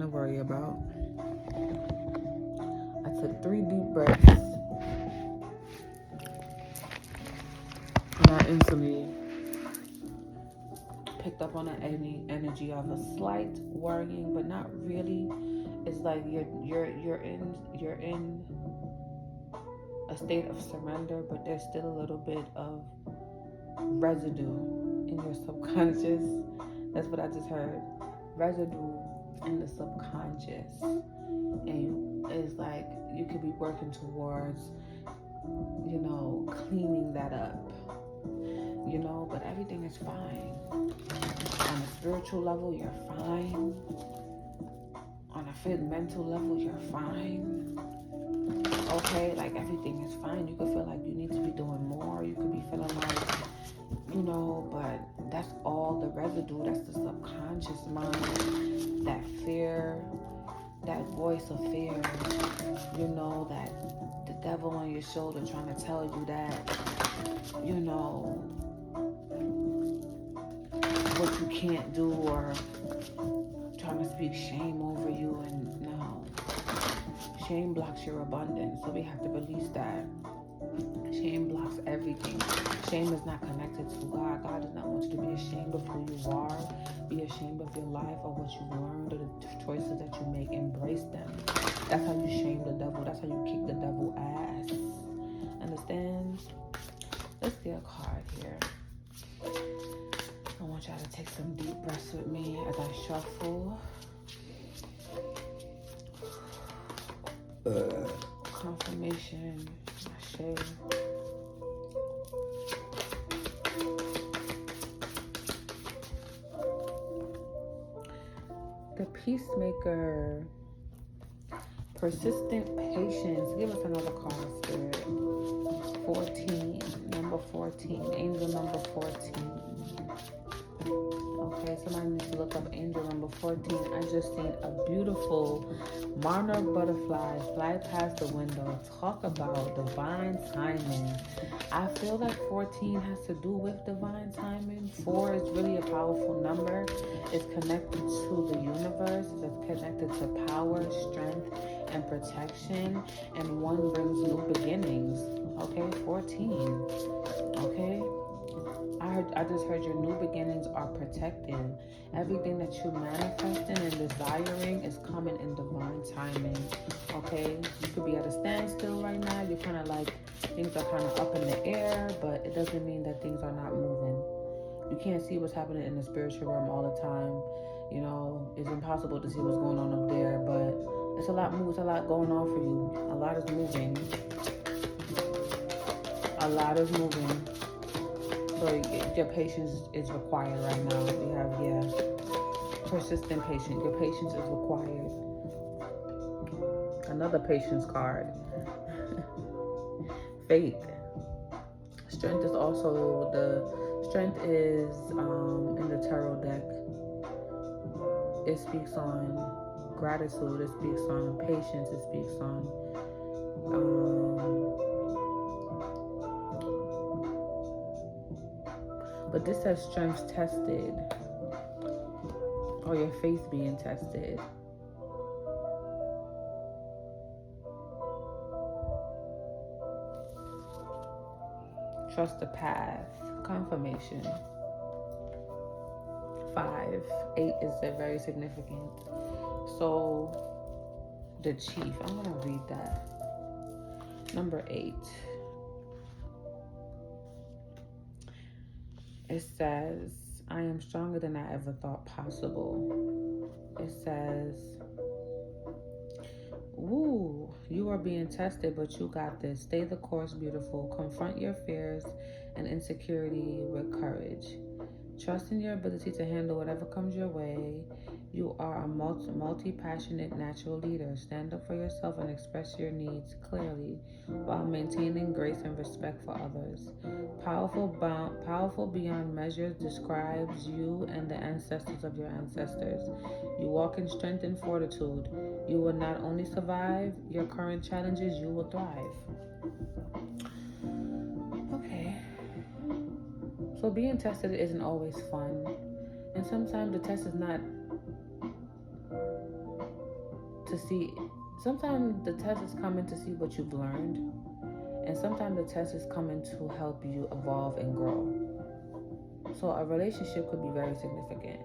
to worry about. I took 3 deep breaths, and I instantly picked up on the energy of a slight worrying, but not really. It's like you're in a state of surrender, but there's still a little bit of residue in your subconscious. That's what I just heard. Residue in the subconscious. And it's like you could be working towards, cleaning that up. But everything is fine. On a spiritual level, you're fine. On a mental level, you're fine. Okay, like everything is fine. You could feel like you need to be doing more. You could be feeling like, but that's all the residue. That's the subconscious mind. That fear, that voice of fear, that the devil on your shoulder trying to tell you that, what you can't do, or trying to speak shame over you. And no, shame blocks your abundance. So we have to release that. Shame blocks everything. Shame is not connected to God. God does not want you to be ashamed of who you are. Be ashamed of your life or what you've learned or the choices that you make. Embrace them. That's how you shame the devil. That's how you kick the devil ass. Understand? Let's get a card here. I want y'all to take some deep breaths with me as I shuffle. Confirmation. Ashe. The Peacemaker. Persistent patience. Give us another card, Spirit. 14. Number 14. Angel number 14. Okay, somebody needs to look up angel number 14. I just seen a beautiful monarch butterfly fly past the window. Talk about divine timing. I feel like 14 has to do with divine timing. 4 is really a powerful number. It's connected to the universe. It's connected to power, strength, and protection. And 1 brings new beginnings. Okay, 14. Okay. I just heard your new beginnings are protected. Everything that you're manifesting and desiring is coming in divine timing. Okay? You could be at a standstill right now. You're kind of like, things are kind of up in the air, but it doesn't mean that things are not moving. You can't see what's happening in the spiritual realm all the time. It's impossible to see what's going on up there, but it's a lot going on for you. A lot is moving. A lot is moving. So your patience is required right now. We have, persistent patience. Your patience is required. Another patience card. Faith. Strength is in the tarot deck. It speaks on gratitude. It speaks on patience. It speaks on but this says strength tested, or your faith being tested. Trust the path. Confirmation. 5. 8 is very significant. So, the chief. I'm going to read that. Number 8. It says, I am stronger than I ever thought possible. It says, ooh, you are being tested, but you got this. Stay the course, beautiful. Confront your fears and insecurity with courage. Trust in your ability to handle whatever comes your way. You are a multi-passionate natural leader. Stand up for yourself and express your needs clearly while maintaining grace and respect for others. Powerful beyond measure describes you and the ancestors of your ancestors. You walk in strength and fortitude. You will not only survive your current challenges, you will thrive. Okay. So being tested isn't always fun. And sometimes the test is not to see. Sometimes the test is coming to see what you've learned, and sometimes the test is coming to help you evolve and grow. So a relationship could be very significant.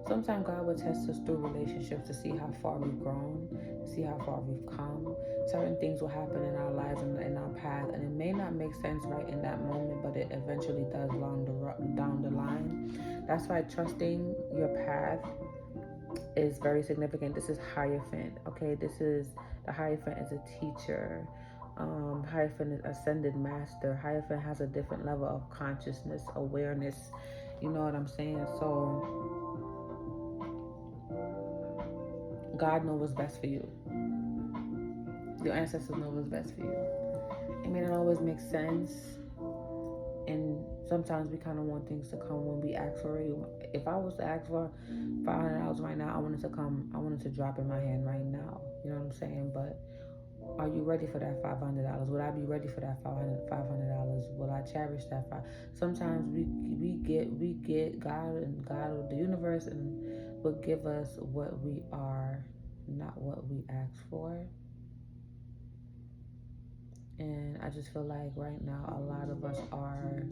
Sometimes God will test us through relationships to see how far we've grown, to see how far we've come. Certain things will happen in our lives and in our path, and it may not make sense right in that moment, but it eventually does down the line. That's why trusting your path is very significant. This is Hierophant, okay? This is, the Hierophant is a teacher. Hierophant is ascended master. Hierophant has a different level of consciousness, awareness. You know what I'm saying? So God knows what's best for you. Your ancestors know what's best for you. It may not always make sense, and sometimes we kind of want things to come when we ask for it. If I was to ask for $500 right now, I wanted to drop in my hand right now. You know what I'm saying? But are you ready for that $500? Would I be ready for that $500? Will I cherish that Sometimes we get God, and God, the universe, and will give us what we are, not what we ask for. And I just feel like right now a lot of us are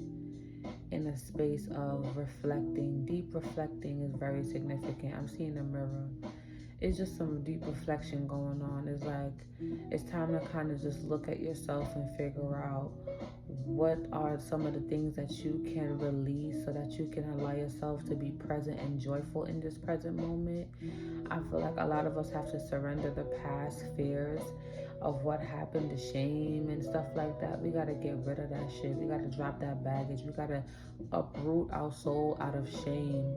in a space of reflecting. Deep reflecting is very significant. I'm seeing a mirror. It's just some deep reflection going on. It's like it's time to kind of just look at yourself and figure out what are some of the things that you can release so that you can allow yourself to be present and joyful in this present moment. I feel like a lot of us have to surrender the past fears of what happened, the shame and stuff like that. We got to get rid of that shit. We got to drop that baggage. We got to uproot our soul out of shame,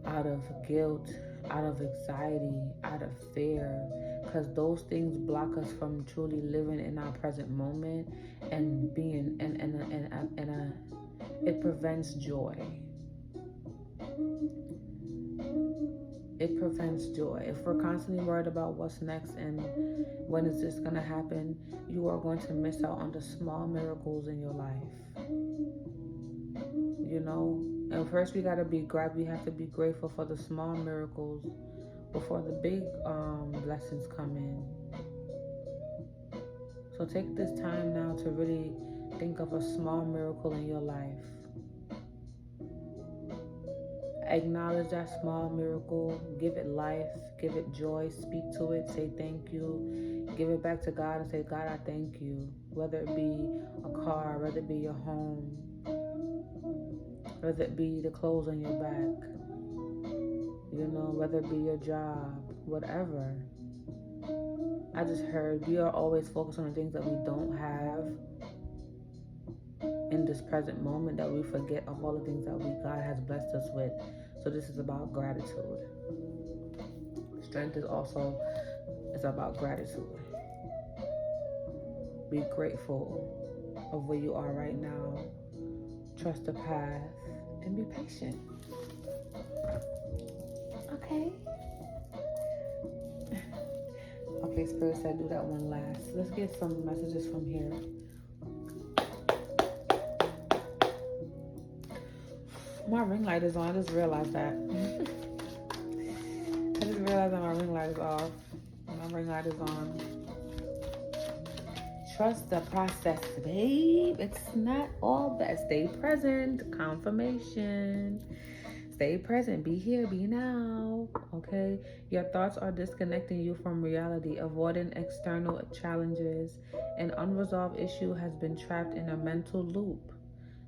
out of guilt, out of anxiety, out of fear, because those things block us from truly living in our present moment and being and it prevents joy. It prevents joy. If we're constantly worried about what's next and when is this gonna happen, you are going to miss out on the small miracles in your life. You know, and first we have to be grateful for the small miracles before the big blessings come in. So take this time now to really think of a small miracle in your life. Acknowledge that small miracle, give it life, give it joy, speak to it, say thank you, give it back to God and say, God, I thank you. Whether it be a car, whether it be your home, whether it be the clothes on your back, you know, whether it be your job, whatever. I just heard we are always focused on the things that we don't have in this present moment, that we forget of all the things that God has blessed us with. So this is about gratitude. Strength is also about gratitude. Be grateful of where you are right now. Trust the path and be patient. Okay. Okay, Spirit said do that one last. Let's get some messages from here. My ring light is on. I just realized that. I just realized that my ring light is off. My ring light is on. Trust the process, babe. It's not all bad. Stay present. Confirmation. Stay present. Be here. Be now. Okay? Your thoughts are disconnecting you from reality. Avoiding external challenges. An unresolved issue has been trapped in a mental loop.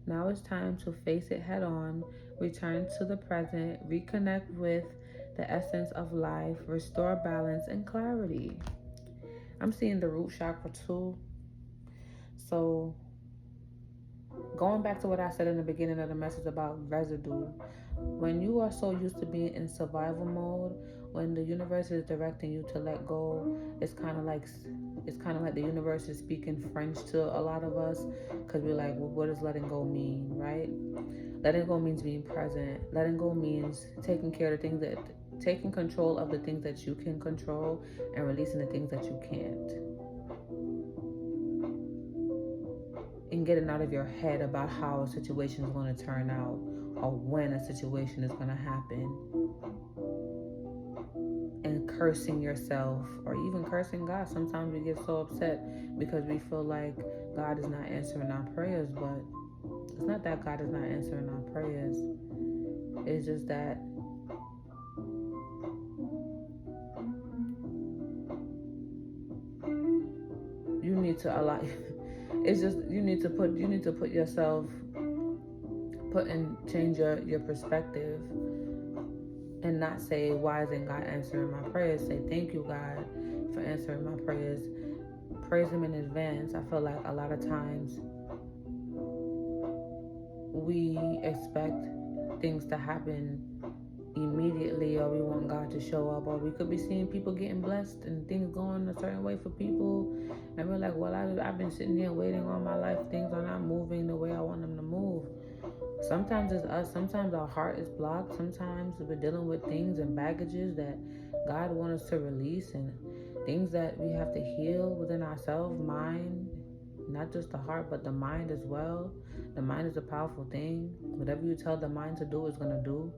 Now it's time to face it head on, return to the present, reconnect with the essence of life, restore balance and clarity. I'm seeing the root chakra too. So going back to what I said in the beginning of the message about residue, when you are so used to being in survival mode, when the universe is directing you to let go, it's kind of like the universe is speaking French to a lot of us, because we're like, well, what does letting go mean, right? Letting go means being present. Letting go means taking control of the things that you can control and releasing the things that you can't. And getting out of your head about how a situation is going to turn out or when a situation is going to happen. And cursing yourself or even cursing God. Sometimes we get so upset because we feel like God is not answering our prayers, but it's not that God is not answering our prayers. It's just that you need to allow. It's just you need to put yourself, change your perspective, and not say, why isn't God answering my prayers? Say, thank you, God, for answering my prayers. Praise Him in advance. I feel like a lot of times we expect things to happen immediately, or we want God to show up, or we could be seeing people getting blessed and things going a certain way for people, and we're like, well, I've been sitting here waiting all my life. Things are not moving the way I want them to move. Sometimes it's us. Sometimes our heart is blocked. Sometimes we're dealing with things and baggages that God wants us to release, and things that we have to heal within ourselves, mind, not just the heart, but the mind as well. The mind is a powerful thing. Whatever you tell the mind to do, it's going to do.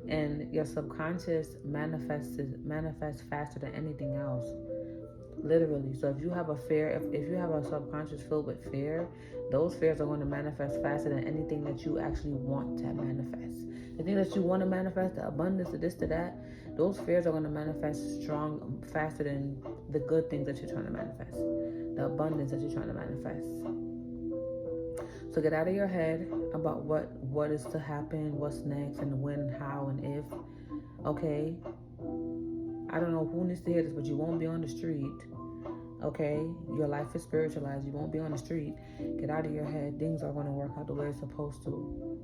And your subconscious manifests faster than anything else. Literally. So if you have a fear, if you have a subconscious filled with fear, those fears are going to manifest faster than anything that you actually want to manifest. The thing that you want to manifest, the abundance, the this, to that, those fears are going to manifest faster than the good things that you're trying to manifest, the abundance that you're trying to manifest. So get out of your head about what is to happen, what's next, and when, how, and if. Okay? I don't know who needs to hear this, but you won't be on the street. Okay? Your life is spiritualized. You won't be on the street. Get out of your head. Things are going to work out the way it's supposed to.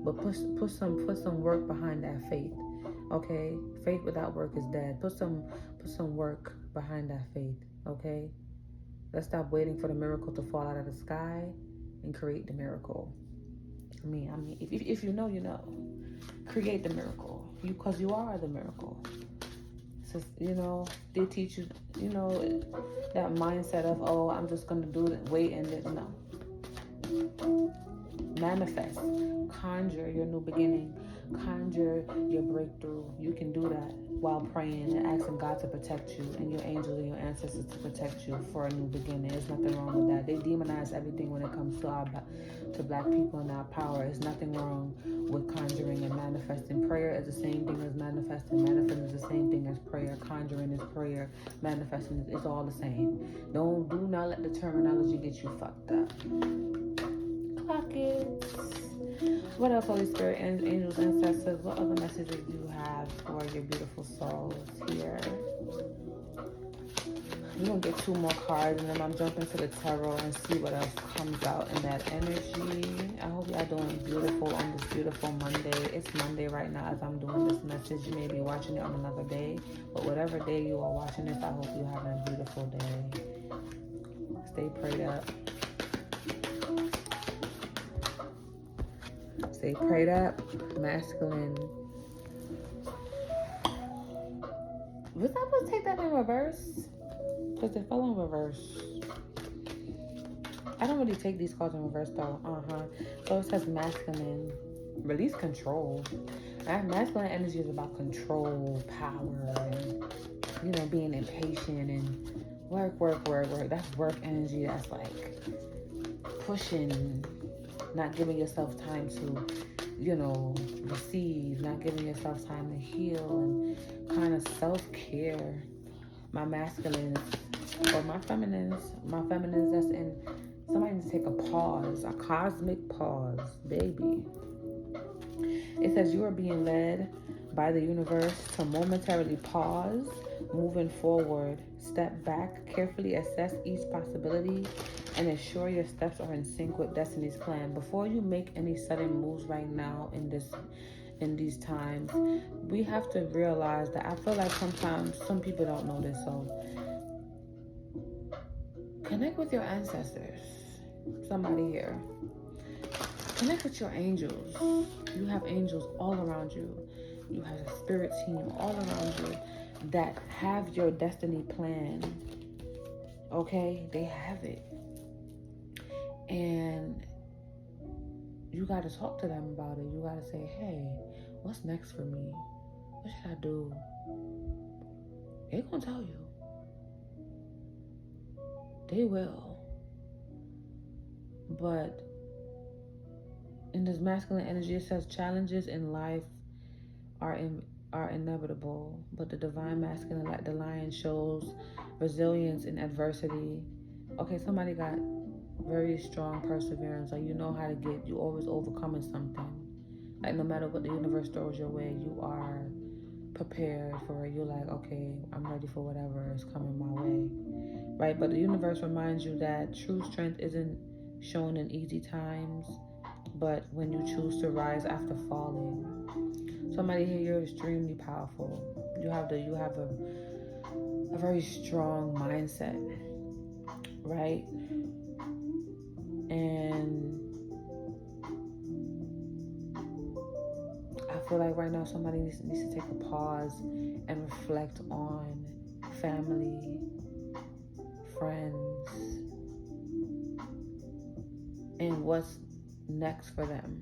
But put some work behind that faith. Okay? Faith without work is dead. Put some work behind that faith. Okay? Let's stop waiting for the miracle to fall out of the sky and create the miracle. I mean, if you know, you know. Create the miracle. Because you are the miracle. So, they teach you, that mindset of, oh, I'm just going to do it, wait, and then, no. Manifest. Conjure your new beginning. Conjure your breakthrough. You can do that while praying and asking God to protect you and your angels and your ancestors to protect you for a new beginning. There's nothing wrong with that. They demonize everything when it comes to black people and our power. There's nothing wrong with conjuring and manifesting. Prayer is the same thing as manifesting. Manifesting is the same thing as prayer. Conjuring is prayer. Manifesting is all the same. Do not let the terminology get you fucked up. Clock it. What else, Holy Spirit and angels, ancestors? What other messages do you have for your beautiful souls here? We're going to get 2 more cards, and then I'm jumping to the tarot and see what else comes out in that energy. I hope y'all doing beautiful on this beautiful Monday. It's Monday right now as I'm doing this message. You may be watching it on another day, but whatever day you are watching this, I hope you're having a beautiful day. Stay prayed up. Stay prayed up, masculine. Was I supposed to take that in reverse? Because it fell in reverse. I don't really take these cards in reverse though. So it says masculine. Release control. Masculine energy is about control, power, and being impatient and work. That's work energy. That's like pushing, not giving yourself time to, receive, not giving yourself time to heal, and kind of self-care. My masculines, or my feminines that's in, somebody needs to take a pause, a cosmic pause, baby. It says you are being led by the universe to momentarily pause, moving forward, step back, carefully assess each possibility, and ensure your steps are in sync with destiny's plan. Before you make any sudden moves right now in these times, we have to realize that I feel like sometimes some people don't know this, so connect with your ancestors. Somebody here. Connect with your angels. You have angels all around you. You have a spirit team all around you that have your destiny plan. Okay? They have it. And you got to talk to them about it. You got to say, hey, what's next for me? what should I do? They're going to tell you. They will. But in this masculine energy, it says challenges in life are inevitable, but the divine masculine, like the lion, shows resilience in adversity. Okay, somebody got very strong perseverance, like you know how to you always overcoming something. Like no matter what the universe throws your way, you are prepared for it. You're like, okay, I'm ready for whatever is coming my way, right? But the universe reminds you that true strength isn't shown in easy times, but when you choose to rise after falling. Somebody here, you're extremely powerful. You have a very strong mindset, right? And I feel like right now somebody needs to take a pause and reflect on family, friends, and what's next for them.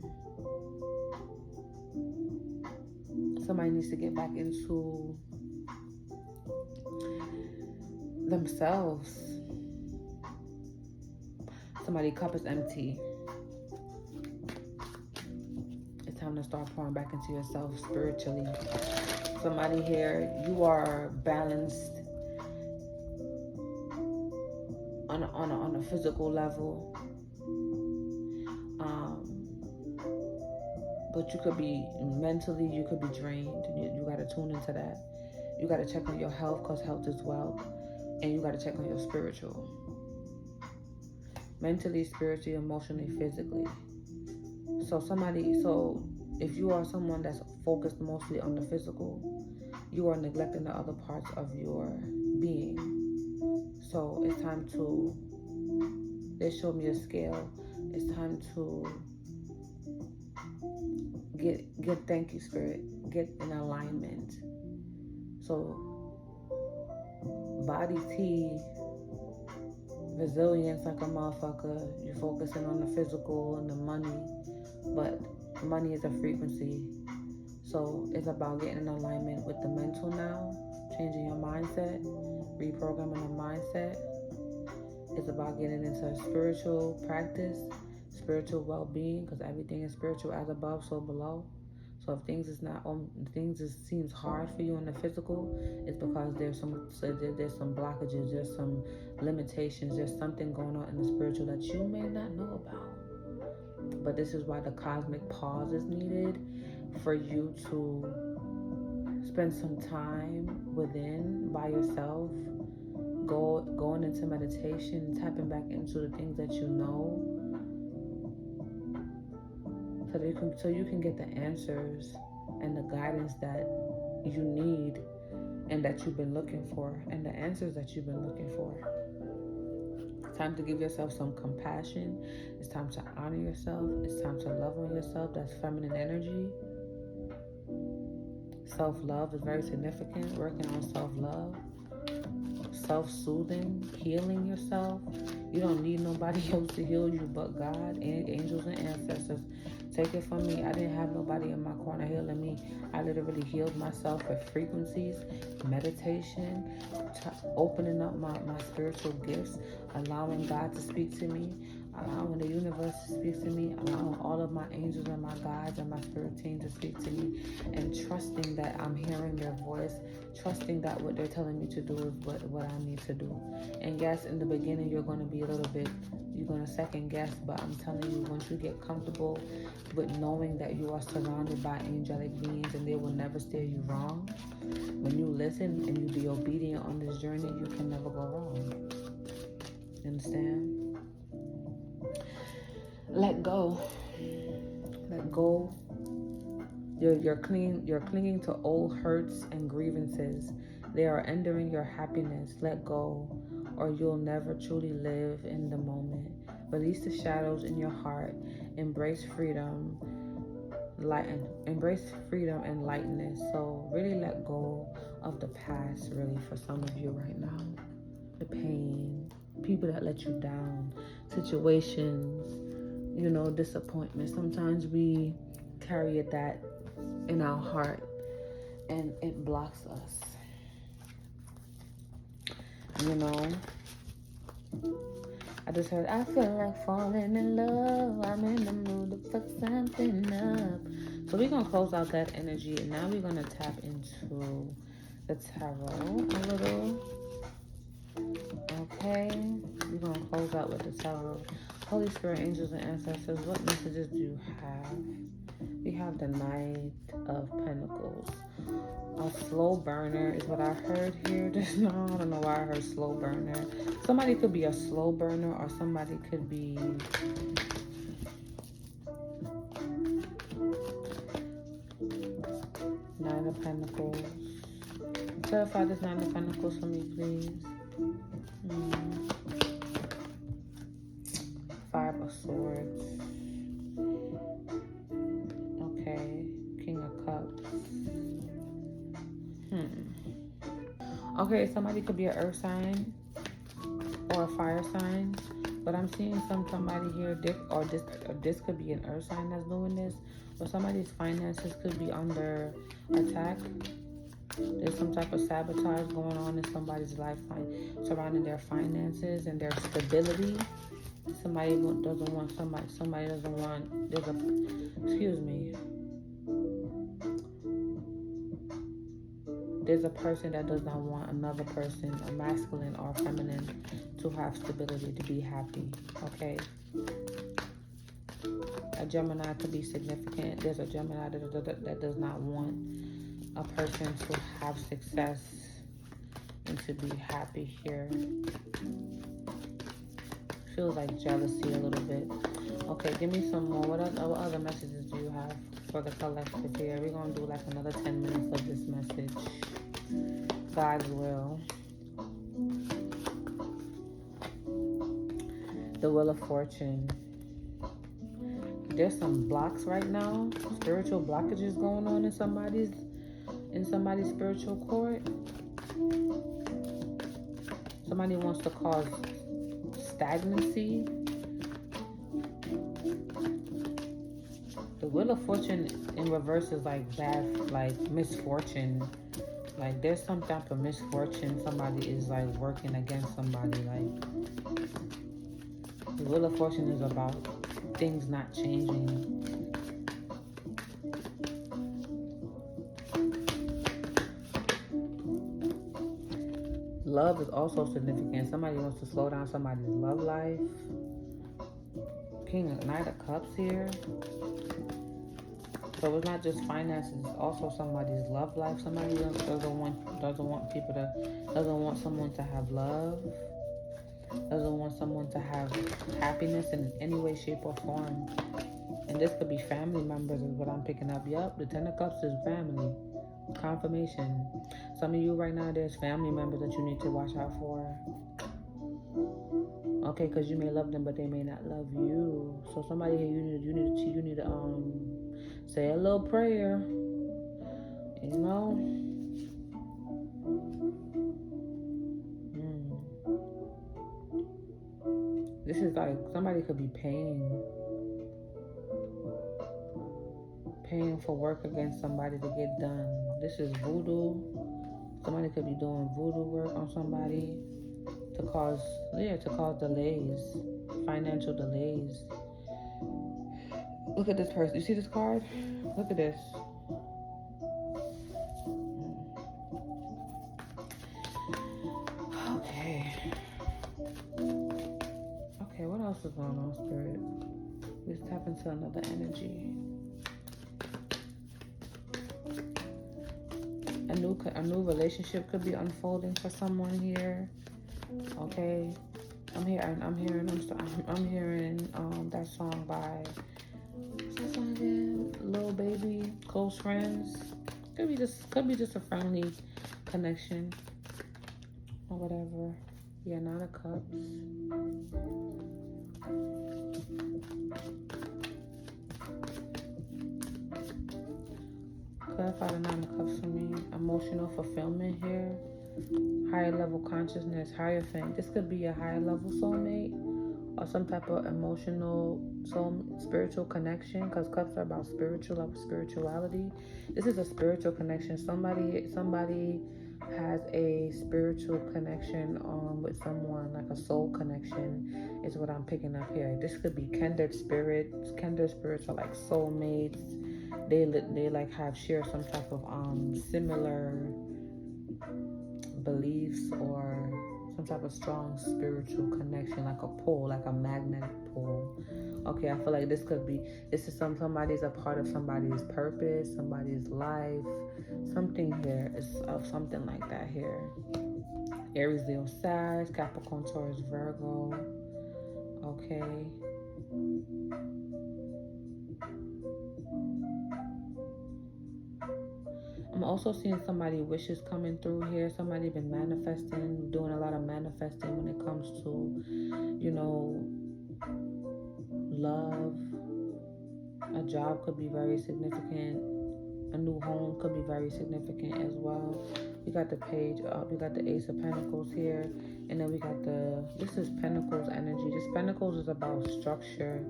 Somebody needs to get back into themselves. Somebody's cup is empty. It's time to start pouring back into yourself spiritually. Somebody here, you are balanced on a physical level. But you could be mentally, you could be drained. You got to tune into that. You got to check on your health, because health is wealth. And you got to check on your spiritual. Mentally, spiritually, emotionally, physically. So if you are someone that's focused mostly on the physical, you are neglecting the other parts of your being. So it's time to, they showed me a scale. It's time to get thank you, spirit, get in alignment. So body T, resilience like a motherfucker. You're focusing on the physical and the money, but money is a frequency. So it's about getting in alignment with the mental now, changing your mindset, reprogramming the mindset. It's about getting into spiritual practice, spiritual well-being, because everything is spiritual, as above, so below. So if things seems hard for you in the physical, it's because there's some blockages, there's some limitations, there's something going on in the spiritual that you may not know about. But this is why the cosmic pause is needed, for you to spend some time within by yourself, going into meditation, tapping back into the things that you know, so you can get the answers and the guidance that you need and that you've been looking for, and the answers that you've been looking for. It's time to give yourself some compassion. It's time to honor yourself. It's time to love on yourself. That's feminine energy. Self-love is very significant. Working on self-love, self-soothing, healing yourself. You don't need nobody else to heal you but God and angels and ancestors. Take it from me. I didn't have nobody in my corner healing me. I literally healed myself with frequencies, meditation, opening up my spiritual gifts, allowing God to speak to me, allowing the universe to speak to me, allowing all of my angels and my guides and my spirit team to speak to me, and trusting that I'm hearing their voice, trusting that what they're telling me to do is what I need to do. And yes, in the beginning, you're going to be a little bit, you're going to second guess, but I'm telling you, once you get comfortable with knowing that you are surrounded by angelic beings and they will never steer you wrong, when you listen and you be obedient on this journey, you can never go wrong. You understand? Let go. Let go. You're clinging to old hurts and grievances. They are ending your happiness. Let go, or you'll never truly live in the moment. Release the shadows in your heart. Embrace freedom. Embrace freedom and lightness. So really let go of the past, really, for some of you right now. The pain, people that let you down, situations, disappointment. Sometimes we carry that in our heart, and it blocks us. You know, I just heard, I feel like falling in love. I'm in the mood to fuck something up. So we're going to close out that energy. And now we're going to tap into the tarot a little. Okay. We're going to close out with the tarot. Holy Spirit, angels, and ancestors, what messages do you have? We have the Knight of Pentacles. A slow burner is what I heard here just now. I don't know why I heard slow burner. Somebody could be a slow burner, or somebody could be Nine of Pentacles. Clarify this Nine of Pentacles for me, please. Five of Swords. Okay. King of Cups. Okay, somebody could be an earth sign or a fire sign, but I'm seeing somebody here, this could be an earth sign that's doing this, or somebody's finances could be under attack. There's some type of sabotage going on in somebody's lifeline surrounding their finances and their stability. Somebody doesn't want, there's a person that does not want another person, a masculine or feminine, to have stability, to be happy, okay? A Gemini could be significant. There's a Gemini that does not want a person to have success and to be happy here. Feels like jealousy a little bit. Okay, give me some more. What other messages do you have for the collective here? We're going to do like another 10 minutes of this message. God's will. The Wheel of Fortune. There's some blocks right now. Spiritual blockages going on in somebody's spiritual court. Somebody wants to cause stagnancy. The Wheel of Fortune in reverse is like bad, like misfortune. Like there's some type of misfortune. Somebody is like working against somebody. Like the Wheel of Fortune is about things not changing. Love is also significant. Somebody wants to slow down somebody's love life. Knight of Cups here. So it's not just finances, it's also somebody's love life. Somebody doesn't want someone to have love. Doesn't want someone to have happiness in any way, shape, or form. And this could be family members is what I'm picking up. Yep, the Ten of Cups is family. Confirmation. Some of you right now, there's family members that you need to watch out for. Okay, because you may love them, but they may not love you. So somebody here, you need to say a little prayer. You know. This is like somebody could be paying for work against somebody to get done. This is voodoo. Somebody could be doing voodoo work on somebody to cause delays, financial delays. Look at this person. You see this card? Look at this. Okay, what else is going on, Spirit? Let's tap into another energy. A new relationship could be unfolding for someone here. Okay, I'm hearing that song by, what's that song again? Lil Baby, Close Friends. Could be just a friendly connection or whatever. Yeah, Nine of Cups. Clarify the Nine of Cups for me. Emotional fulfillment here. Higher level consciousness, higher thing. This could be a higher level soulmate, or some type of emotional, soul, spiritual connection, because cups are about spirituality. This is a spiritual connection. Somebody has a spiritual connection with someone, like a soul connection is what I'm picking up here. This could be kindred spirits. Kindred spirits are like soulmates. They like have share some type of similar beliefs or some type of strong spiritual connection, like a pull, like a magnetic pull. Okay, I feel like this is somebody's a part of somebody's purpose, somebody's life, something here is of something like that here. Aries, Leo, Sag, Capricorn, Taurus, Virgo. Okay. I'm also seeing somebody wishes coming through here. Somebody been manifesting, doing a lot of manifesting when it comes to, love. A job could be very significant. A new home could be very significant as well. We got the page up. We got the Ace of Pentacles here. And then we got this is Pentacles energy. This Pentacles is about structure,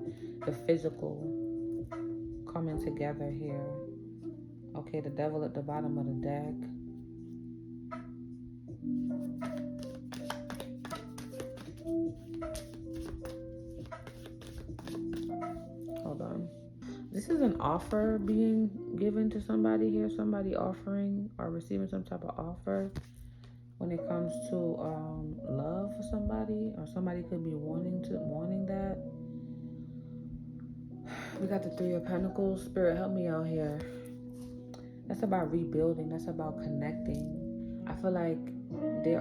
the physical coming together here. Okay, the Devil at the bottom of the deck. Hold on. This is an offer being given to somebody here. Somebody offering or receiving some type of offer when it comes to love for somebody, or somebody could be wanting that. We got the Three of Pentacles. Spirit, help me out here. That's about rebuilding. That's about connecting. I feel like there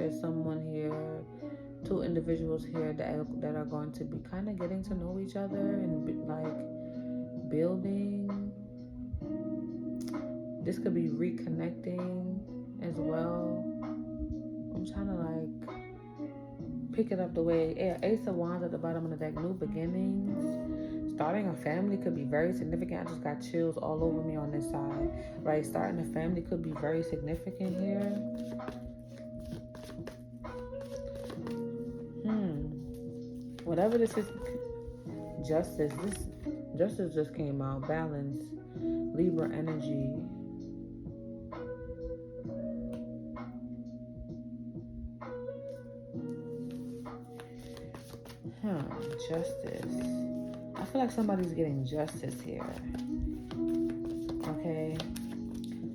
is someone here, two individuals here that are going to be kind of getting to know each other and like building. This could be reconnecting as well. I'm trying to like pick it up the way, Ace of Wands at the bottom of the deck, new beginnings. Starting a family could be very significant. I just got chills all over me on this side, right? Starting a family could be very significant here. Whatever this is, justice. This justice just came out. Balance, Libra energy. Justice. I feel like somebody's getting justice here. Okay.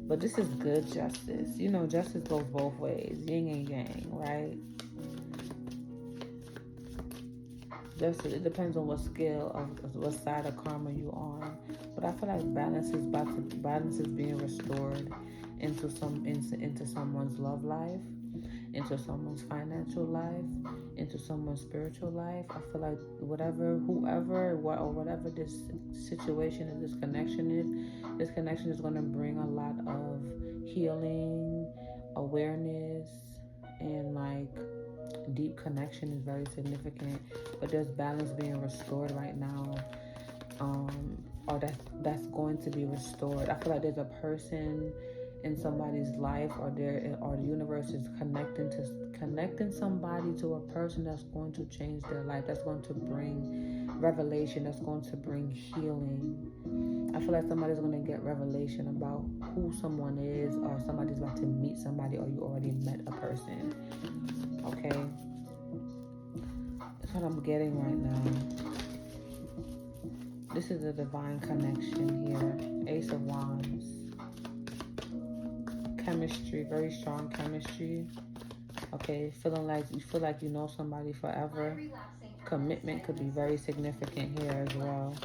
But this is good justice. Justice goes both ways. Yin and yang, right? Justice, it depends on what scale of what side of karma you on. But I feel like balance is being restored into someone's love life, into someone's financial life, into someone's spiritual life. I feel like whatever this situation and this connection is going to bring a lot of healing, awareness, and like deep connection is very significant. But there's balance being restored right now, or that's going to be restored. I feel like there's a person in somebody's life, or the universe is connecting somebody to a person that's going to change their life, that's going to bring revelation, that's going to bring healing. I feel like somebody's going to get revelation about who someone is, or somebody's about to meet somebody, or you already met a person. Okay, that's what I'm getting right now. This is a divine connection here. Ace of Wands. Chemistry, very strong chemistry. Okay, you feel like you know somebody forever. Commitment could be very significant here as well.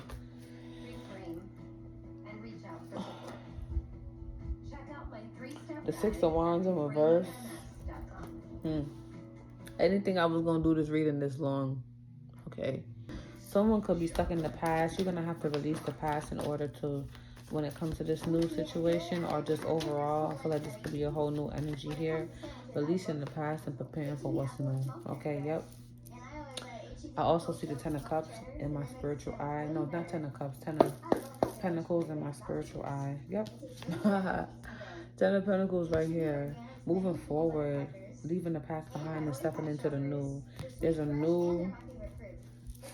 The Six of Wands in reverse. I didn't think I was going to do this reading this long. Okay. Someone could be stuck in the past. You're going to have to release the past in order to, when it comes to this new situation, or just overall. I feel like this could be a whole new energy here. Releasing the past and preparing for what's new. Okay, yep. I also see the Ten of Cups in my spiritual eye. No, not Ten of Cups. Ten of Pentacles in my spiritual eye. Yep. Ten of Pentacles right here. Moving forward. leaving the past behind and stepping into the new. There's a new,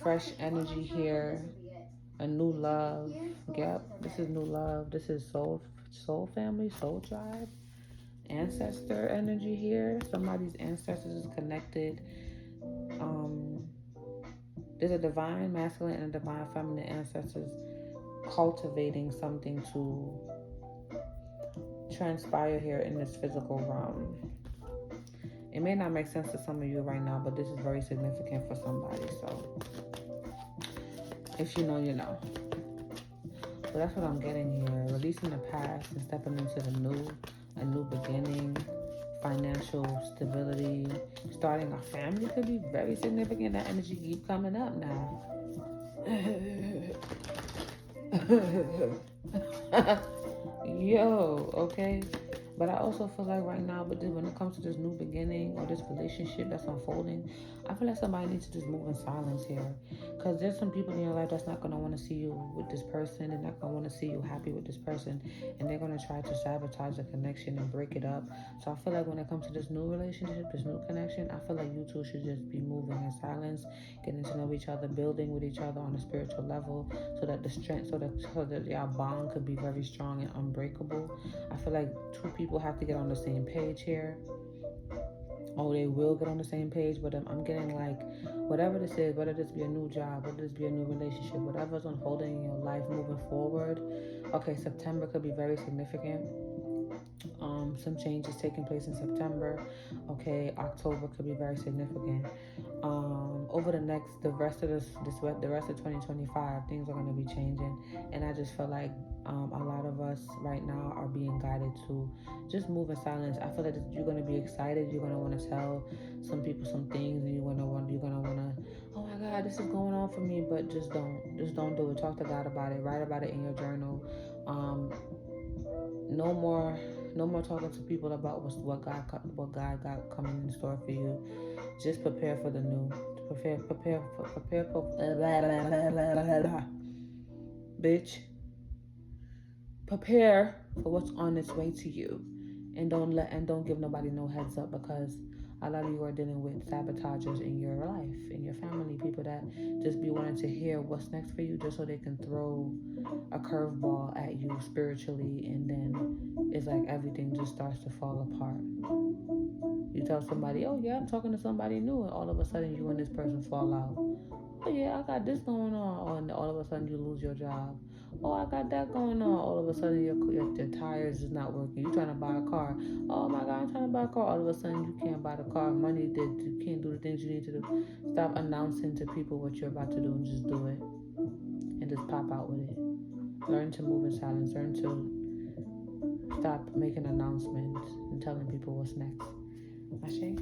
fresh energy here, a new love. Yep, this is new love. This is soul family, soul tribe, ancestor energy here. Somebody's ancestors is connected. There's a divine masculine and a divine feminine ancestors cultivating something to transpire here in this physical realm. It may not make sense to some of you right now, but this is very significant for somebody. So if you know, you know. So that's what I'm getting here. Releasing the past and stepping into the new, a new beginning, financial stability, starting a family could be very significant. That energy keep coming up now. Yo, okay. But I also feel like right now, but when it comes to this new beginning or this relationship that's unfolding, I feel like somebody needs to just move in silence here. Because there's some people in your life that's not going to want to see you with this person. They're not going to want to see you happy with this person. And they're going to try to sabotage the connection and break it up. So I feel like when it comes to this new relationship, this new connection, I feel like you two should just be moving in silence, getting to know each other, building with each other on a spiritual level, so that the strength, so that your bond could be very strong and unbreakable. I feel like two people have to get on the same page here. Oh, they will get on the same page, but I'm getting like, whatever this is, whether this be a new job, whether this be a new relationship, whatever's unfolding in your life moving forward. Okay, September could be very significant. Some changes taking place in September. Okay, October could be very significant. Over the rest of 2025, things are going to be changing, and I just feel like a lot of us right now are being guided to just move in silence. I feel like you're going to be excited. You're going to want to tell some people some things, and you're going to want to, oh my God, this is going on for me, but just don't do it. Talk to God about it. Write about it in your journal. No more talking to people about what God got coming in store for you. Just prepare for the new. Prepare for bitch. Prepare for what's on its way to you, and don't give nobody no heads up, because a lot of you are dealing with sabotagers in your life, in your family, people that just be wanting to hear what's next for you just so they can throw a curveball at you spiritually, and then it's like everything just starts to fall apart. You tell somebody, oh yeah, I'm talking to somebody new, and all of a sudden you and this person fall out. Oh yeah, I got this going on, and all of a sudden you lose your job. Oh, I got that going on. All of a sudden your tires is not working. You're trying to buy a car. Oh my God, I'm trying to buy a car. All of a sudden you can't buy the car. Money that you can't do the things you need to do. Stop announcing to people what you're about to do and just do it, and just pop out with it. Learn to move in silence. Learn to stop making announcements and telling people what's next. Ashe?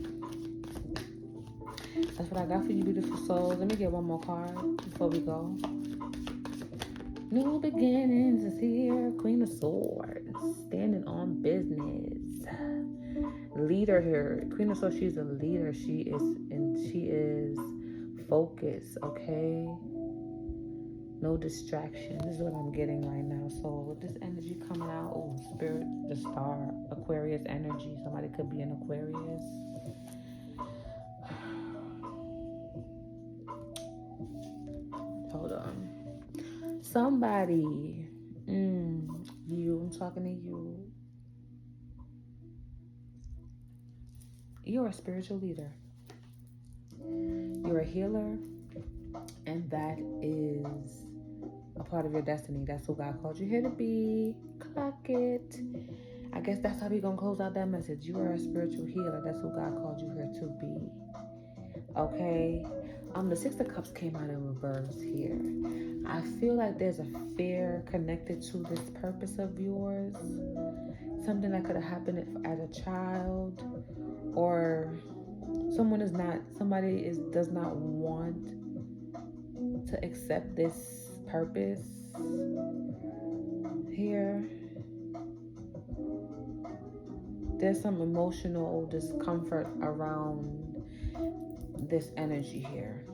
That's what I got for you, beautiful souls. Let me get one more card before we go. New beginnings is here. Queen of Swords. Standing on business. Leader here. Queen of Swords, she's a leader. She is focused, okay? No distraction. This is what I'm getting right now. So with this energy coming out, oh, Spirit, the star, Aquarius energy. Somebody could be an Aquarius. Hold on. Somebody, I'm talking to you. You're a spiritual leader. You're a healer, and that is a part of your destiny. That's who God called you here to be. Clock it. I guess that's how we're going to close out that message. You are a spiritual healer. That's who God called you here to be. Okay? The Six of Cups came out in reverse here. I feel like there's a fear connected to this purpose of yours. Something that could have happened as a child, or somebody does not want to accept this purpose here. There's some emotional discomfort around this energy here.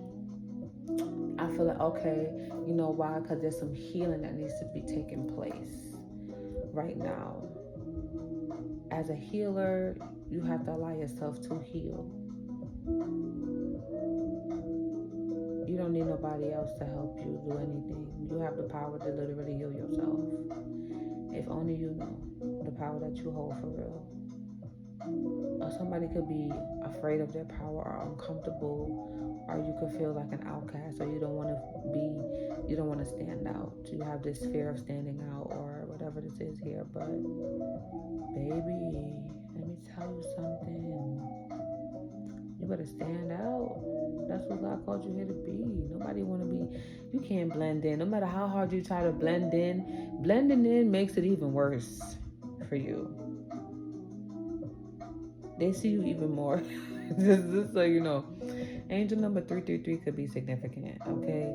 I feel like, okay, you know why? Because there's some healing that needs to be taking place right now. As a healer, you have to allow yourself to heal. You don't need nobody else to help you do anything. You have the power to literally heal yourself. If only you know the power that you hold for real. Or somebody could be afraid of their power or uncomfortable, or you could feel like an outcast, or you don't want to stand out. You have this fear of standing out or whatever this is here. But baby, let me tell you something. You better stand out. That's what God called you here to be. Nobody want to be. You can't blend in. No matter how hard you try to blend in, blending in makes it even worse for you. They see you even more. just so you know. Angel number 333 could be significant, okay?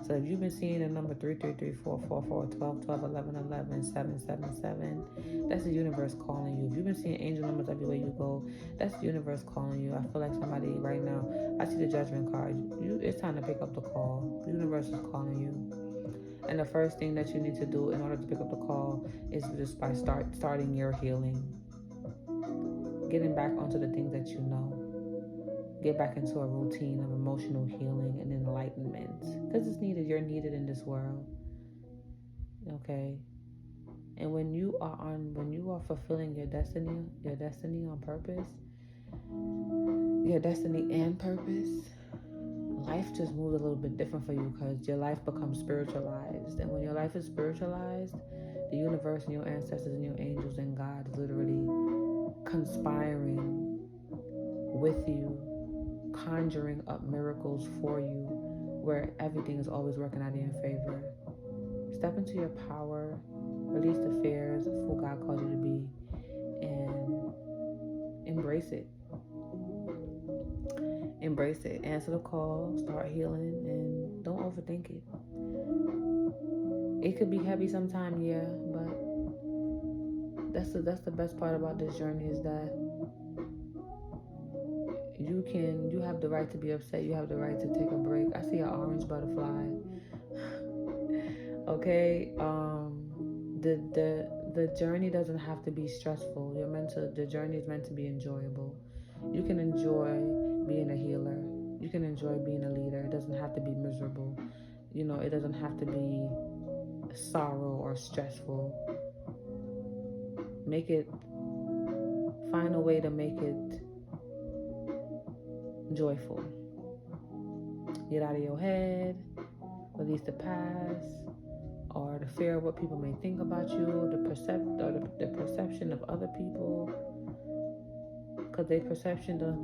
So if you've been seeing the number 333, 444, 12, 12, 11, 11, 7, 7, 7, that's the universe calling you. If you've been seeing angel numbers everywhere you go, that's the universe calling you. I feel like somebody right now, I see the judgment card. It's time to pick up the call. The universe is calling you. And the first thing that you need to do in order to pick up the call is just by starting your healing. Getting back onto the things that you know. Get back into a routine of emotional healing and enlightenment, because it's needed. You're needed in this world, okay? And when you are fulfilling your destiny on purpose, your destiny and purpose, life just moves a little bit different for you, because your life becomes spiritualized. And when your life is spiritualized, the universe and your ancestors and your angels and God is literally conspiring with you, conjuring up miracles for you, where everything is always working out in your favor. Step into your power, release the fears of who God called you to be, and embrace it. Embrace it. Answer the call, start healing, and don't overthink it. It could be heavy sometime, yeah, but that's the best part about this journey, is that you have the right to be upset. You have the right to take a break. I see an orange butterfly. Okay, the journey doesn't have to be stressful. The journey is meant to be enjoyable. You can enjoy being a healer. You can enjoy being a leader. It doesn't have to be miserable. It doesn't have to be sorrow or stressful. Find a way to make it joyful. Get out of your head, release the past, or the fear of what people may think about you, the perception of other people, because their perception does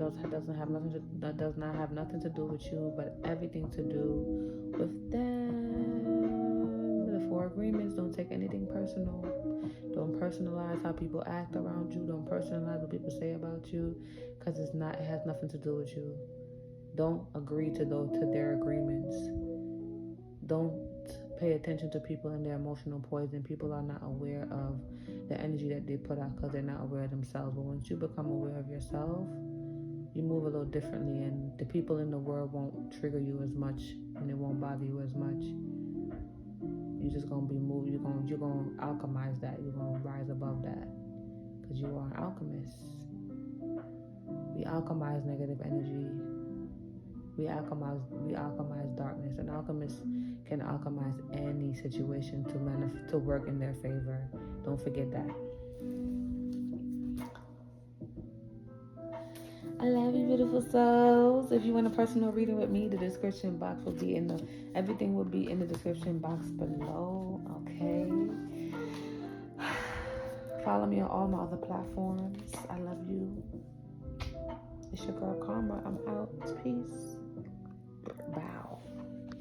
not have nothing to do with you, but everything to do with them. The 4 agreements: don't take anything personal. Don't personalize how people act around you. Don't personalize what people say about you, because it has nothing to do with you. Don't agree to their agreements. Don't pay attention to people and their emotional poison. People are not aware of the energy that they put out because they're not aware of themselves. But once you become aware of yourself, you move a little differently, and the people in the world won't trigger you as much, and it won't bother you as much. You're just gonna be moved. You're gonna alchemize that. You're gonna rise above that, because you are an alchemist. We alchemize negative energy. We alchemize darkness. An alchemist can alchemize any situation to work in their favor. Don't forget that. I love you, beautiful souls. If you want a personal reading with me, the description box will be everything will be in the description box below. Okay. Follow me on all my other platforms. I love you. It's your girl Karma. I'm out. Peace.